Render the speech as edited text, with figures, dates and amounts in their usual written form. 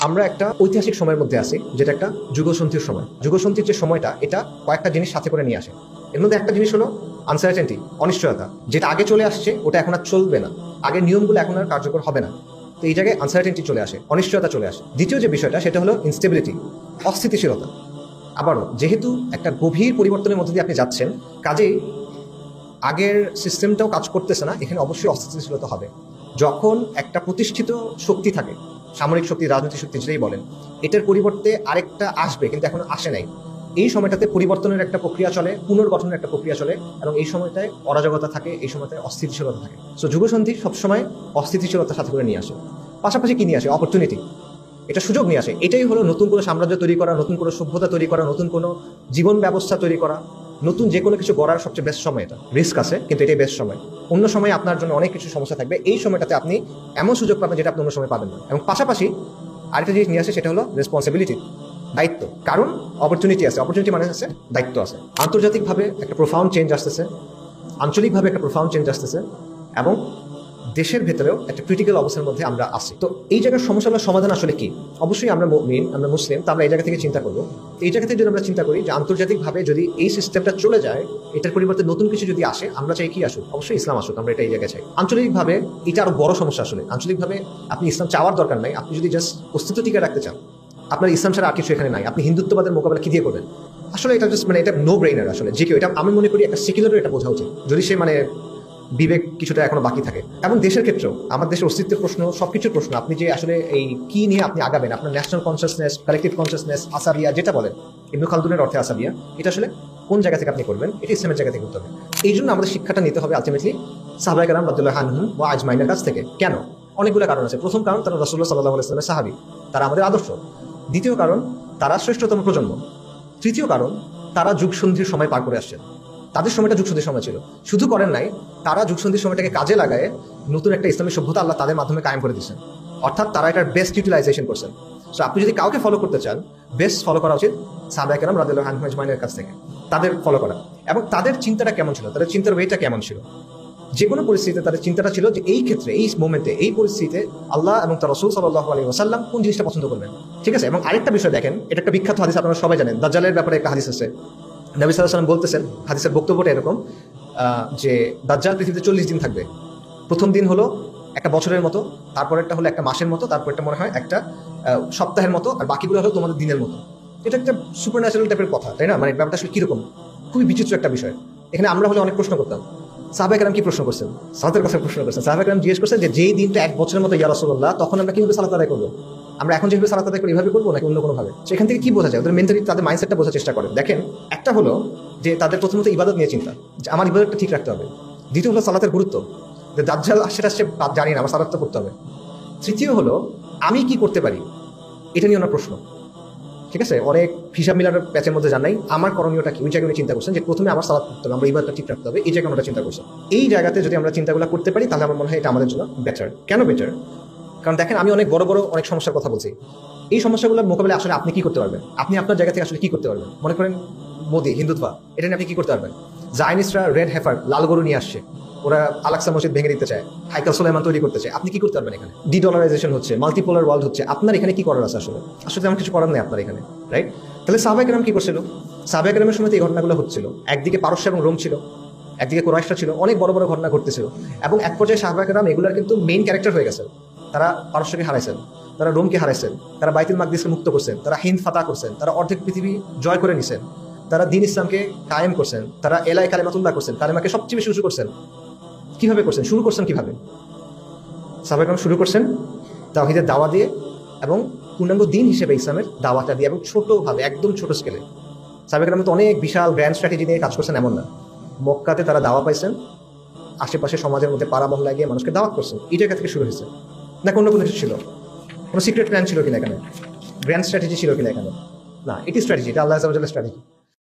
আমরা একটা ঐতিহাসিক সময়ের মধ্যে আছি, যেটা একটা যুগসন্ধির সময়। যুগসন্ধির যে সময়টা, এটা কয়েকটা জিনিস সাথে করে নিয়ে আসে। এর মধ্যে একটা জিনিস হলো আনসার্টেনটি, অনিশ্চয়তা। যেটা আগে চলে আসছে ওটা এখন আর চলবে না, আগের নিয়মগুলো এখন আর কার্যকর হবে না। তো এই জায়গায় আনসার্টেনটি চলে আসে, অনিশ্চয়তা চলে আসে। দ্বিতীয় যে বিষয়টা, সেটা হলো ইনস্টেবিলিটি, অস্থিতিশীলতা। আবারও যেহেতু একটা গভীর পরিবর্তনের মধ্যে দিয়ে আপনি যাচ্ছেন, কাজেই আগের সিস্টেমটাও কাজ করতেছে না, এখানে অবশ্যই অস্থিতিশীলতা হবে। যখন একটা প্রতিষ্ঠিত শক্তি থাকে, সামরিক শক্তি, রাজনৈতিক শক্তি যেটাই বলেন, এটার পরিবর্তে আরেকটা আসবে কিন্তু এখন আসে নাই, এই সময়টাতে পরিবর্তনের একটা প্রক্রিয়া চলে, পুনর্গঠনের একটা প্রক্রিয়া চলে, এবং এই সময়টায় অরাজকতা থাকে, এই সময়টায় অস্থিতিশীলতা থাকে। সো যুগসন্ধি সবসময় অস্থিতিশীলতার সাথে করে নিয়ে আসে। পাশাপাশি কি নিয়ে আসে? অপরচুনিটি, এটা সুযোগ নিয়ে আসে। এটাই হলো নতুন কোনো সাম্রাজ্য তৈরি করা, নতুন কোনো সভ্যতা তৈরি করা, নতুন কোনো জীবন ব্যবস্থা তৈরি করা, নতুন যে কোনো কিছু গড়ার সবচেয়ে বেস্ট সময়। এটা রিস্ক আছে, কিন্তু এটাই বেস্ট সময়। অন্য সময় আপনার জন্য অনেক কিছু সমস্যা থাকবে, এই সময়টাতে আপনি এমন সুযোগ পাবেন যেটা আপনি অন্য সময় পাবেন না। এবং পাশাপাশি আরেকটা জিনিস নিয়ে আসে, সেটা হলো রেসপন্সিবিলিটি, দায়িত্ব। কারণ অপরচুনিটি আছে, অপরচুনিটি মানে আছে দায়িত্ব আছে। আন্তর্জাতিকভাবে একটা প্রোফাউন্ড চেঞ্জ আসতেছে, আঞ্চলিকভাবে একটা প্রোফাউন্ড চেঞ্জ আসতেছে, এবং দেশের ভেতরেও একটা ক্রিটিক্যাল অবস্থার মধ্যে আমরা আসি। তো এই জায়গার সমস্যাগুলোর সমাধান আসলে কি? অবশ্যই আমরা মুমিন, আমরা মুসলিম, তো আমরা এই জায়গা থেকে চিন্তা করবো। এই জায়গা থেকে যদি আমরা চিন্তা করি যে আন্তর্জাতিকভাবে যদি এই সিস্টেমটা চলে যায়, এটার পরিবর্তে নতুন কিছু যদি আসে, আমরা চাই কি আসুক? অবশ্যই ইসলাম আসুক, আমরা এটা এই জায়গায় চাই। আঞ্চলিকভাবে এটা আরো বড় সমস্যা। আসলে আঞ্চলিকভাবে আপনি ইসলাম চাওয়ার দরকার নাই, আপনি যদি জাস্ট অস্তিত্ব টিকে রাখতে চান, আপনার ইসলাম ছাড়া আর কিছু এখানে নাই। আপনি হিন্দুত্ববাদের মোকাবেলা কি দিয়ে করবেন? আসলে এটা জাস্ট এটা নো ব্রেইনার। আসলে যে কেউ, এটা আমি মনে করি একটা সেকুলারও এটা বোঝা উচিত, যদি সে বিবেক কিছুটা এখনো বাকি থাকে। এবং দেশের ক্ষেত্রেও, আমার দেশের অস্তিত্বের প্রশ্ন, সবকিছুর প্রশ্ন, আপনি যে আসলে এই কি নিয়ে আপনি আগাবেন, আপনার ন্যাশনাল কনসিয়াসনেস, কালেকটিভ কনসিয়াসনেস, আসাবিয়া যেটা বলেন, ইবনে খালদুনের অর্থে আসাবিয়া, এটা আসলে কোন জায়গা থেকে আপনি করবেন, এটা ইসলামের জায়গা থেকে করতে হবে। এই জন্য আমাদের শিক্ষাটা নিতে হবে আলটিমেটলি সাহাবায়ে কেরাম রাদিয়াল্লাহু আনহুম ওয়া আজমাইনের কাছ থেকে। কেন? অনেকগুলো কারণ আছে। প্রথম কারণ, তারা রাসূলুল্লাহ সাল্লাল্লাহু আলাইহি ওয়াসাল্লামের সাহাবী, তারা আমাদের আদর্শ। দ্বিতীয় কারণ, তারা শ্রেষ্ঠতম প্রজন্ম। তৃতীয় কারণ, তারা যুগসন্ধির সময় পার করে আসছেন, তাদের সময়টা যুগসন্ধির সময় ছিল। শুধু করেন নাই, তারা যুগসন্ধির সময়টাকে কাজে লাগায় নতুন একটা ইসলামী সভ্যতা আল্লাহ তাদের মাধ্যমে কায়েম করে দিচ্ছেন। অর্থাৎ তারা এটার বেস্ট ইউটিলাইজেশন করছেন। সো আপনি যদি কাউকে ফলো করতে চান, বেস্ট ফলো করা উচিত সাহাবায়ে কেরাম রাদিয়াল্লাহু আনহুম আজমাইনের কাছ থেকে, তাদের ফলো করা। এবং তাদের চিন্তাটা কেমন ছিল, তাদের চিন্তার ওয়েটা কেমন ছিল? যে কোনো পরিস্থিতিতে তাদের চিন্তাটা ছিল যে এই ক্ষেত্রে, এই মোমেন্টে, এই পরিস্থিতিতে আল্লাহ এবং তার রাসূল সাল্লাল্লাহু আলাইহি ওয়াসাল্লাম কোন জিনিসটা পছন্দ করবেন। ঠিক আছে? এবং আরেকটা বিষয় দেখেন, এটা একটা বিখ্যাত হাদিস, আপনারা সবাই জানেন। দাজ্জালের ব্যাপারে একটা হাদিস আছে। নবী সাল্লাল্লাহু আলাইহি ওয়াসাল্লাম বলতেছেন, হাদিসের বক্তব্যটা এরকম যে দাজ্জাল পৃথিবীতে 40 দিন থাকবে। প্রথম দিন হলো একটা বছরের মতো, তারপরেরটা হলো একটা মাসের মতো, তারপরটা মনে হয় একটা সপ্তাহের মতো, আর বাকিগুলো হলো তোমাদের দিনের মতো। এটা একটা সুপার ন্যাচারাল টাইপের কথা, তাই না? ব্যাপারটা আসলে কিরকম, খুবই বিচিত্র একটা বিষয়। এখানে আমরা হলে অনেক প্রশ্ন করতাম। সাহাবায়ে কেরাম কি প্রশ্ন করছেন? সালাতের কথা প্রশ্ন করছেন। সাহাবায়ে কেরাম জিজ্ঞেস করছেন যে যেই দিনটা এক বছরের মতো ইয়া রাসূলুল্লাহ, তখন আমরা কিভাবে সালাত আদায় করবো? আমরা এখন যেভাবে সালাত আদায় করি এভাবে করবো নাকি অন্য কোনো ভাবে? সেখান থেকে কি বোঝা যায়? ওদের মেন্টালি, তাদের মাইন্ডসেটটা বোঝার চেষ্টা করেন। দেখেন, একটা হলো যে তাদের প্রথমত ইবাদত নিয়ে চিন্তা, যে আমার ইবাদতটা ঠিক রাখতে হবে। দ্বিতীয় হলো সালাতের গুরুত্ব, যে দাজ্জাল সেটা সে জানি না, আমার সালাতটা করতে হবে। তৃতীয় হলো আমি কি করতে পারি, এটা নিয়ে ওনার প্রশ্ন। ঠিক আছে? অনেক হিসাব মিলার প্যাচের মধ্যে জানাই আমার করণীয়টা কি, ওই জায়গায় উনি চিন্তা করছেন যে প্রথমে আমার সালাত করতে হবে, আমরা ইবাদতটা ঠিক রাখতে হবে, এই জায়গায় আমরা চিন্তা করছেন। এই জায়গাতে যদি আমরা চিন্তাগুলো করতে পারি, তাহলে আমার মনে হয় এটা আমাদের জন্য বেটার। কেন বেটার? কারণ দেখেন, আমি অনেক বড় বড় অনেক সমস্যার কথা বলছি। এই সমস্যাগুলোর মোকাবিলায় আসলে আপনি কি করতে পারবেন? আপনি আপনার জায়গা থেকে আসলে কি করতে পারবেন? মনে করেন মোদি, হিন্দুত্ব, এটা নিয়ে আপনি কি করতে পারবেন? জায়নিস্টরা রেড হেফার, লাল গরু নিয়ে আসছে, ওরা আলাক্সা মসজিদ ভেঙে দিতে চায়, হাইকাল সুলাইমান তৈরি করতে চায়। আপনি কি করতে পারবেন? এখানে ডিডলারাইজেশন হচ্ছে, মাল্টিপোলার ওয়ার্ল্ড হচ্ছে, আপনার এখানে কি করার আছে? আসলে তেমন কিছু করার নেই আপনার এখানে, রাইট? তাহলে সাহাবায়ে কেরাম কি করছিল? সাহাবায়ে কেরামের সময় এই ঘটনাগুলো হচ্ছিল। একদিকে পারস্য এবং রোম ছিল, একদিকে কুরাইশরা ছিল, অনেক বড় বড় ঘটনা ঘটতেছিল। এবং এক পর্যায়ে সাহাবায়ে কেরাম এগুলোর কিন্তু মেইন ক্যারেক্টার হয়ে গেছে। তারা পারস্যকে হারাইছেন, তারা রোমকে হারাইছেন, তারা বাইতুল মাকদিসকে মুক্ত করছেন, তারা হিন্দ ফাতা করছেন, তারা অর্ধেক পৃথিবী জয় করে নিছেন, তারা দ্বীন ইসলামকে কায়েম করছেন, তারা এলাই কালেমাতুল্লাহ করছেন, কালেমাকে সবচেয়ে বেশি উঁচু করছেন। কিভাবে করছেন? শুরু করছেন কিভাবে? সাহাবায়ে কেরাম শুরু করছেন তাওহীদের দাওয়া দিয়ে, এবং পূর্ণাঙ্গ দিন হিসেবে ইসলামের দাওয়াটা দিয়ে, এবং ছোটভাবে, একদম ছোট স্কেলে। সাহাবায়ে কেরাম তো অনেক বিশাল গ্র্যান্ড স্ট্র্যাটেজি নিয়ে কাজ করছেন এমন না। মক্কাতে তারা দাওয়া পাইছেন, আশেপাশে সমাজের মধ্যে পাড়া মহল্লায় গিয়ে মানুষকে দাওয়াত করছেন। এই জায়গা থেকে শুরু হয়েছে, না অন্য কোনো কিছু ছিল? কোনো সিক্রেট প্ল্যান ছিল কিনা এখানে? গ্র্যান্ড স্ট্র্যাটেজি ছিল কিনা এখানে? না, এটি স্ট্র্যাটেজি, এটা আল্লাহ আযজা ওয়া জাল্লার স্ট্র্যাটেজি।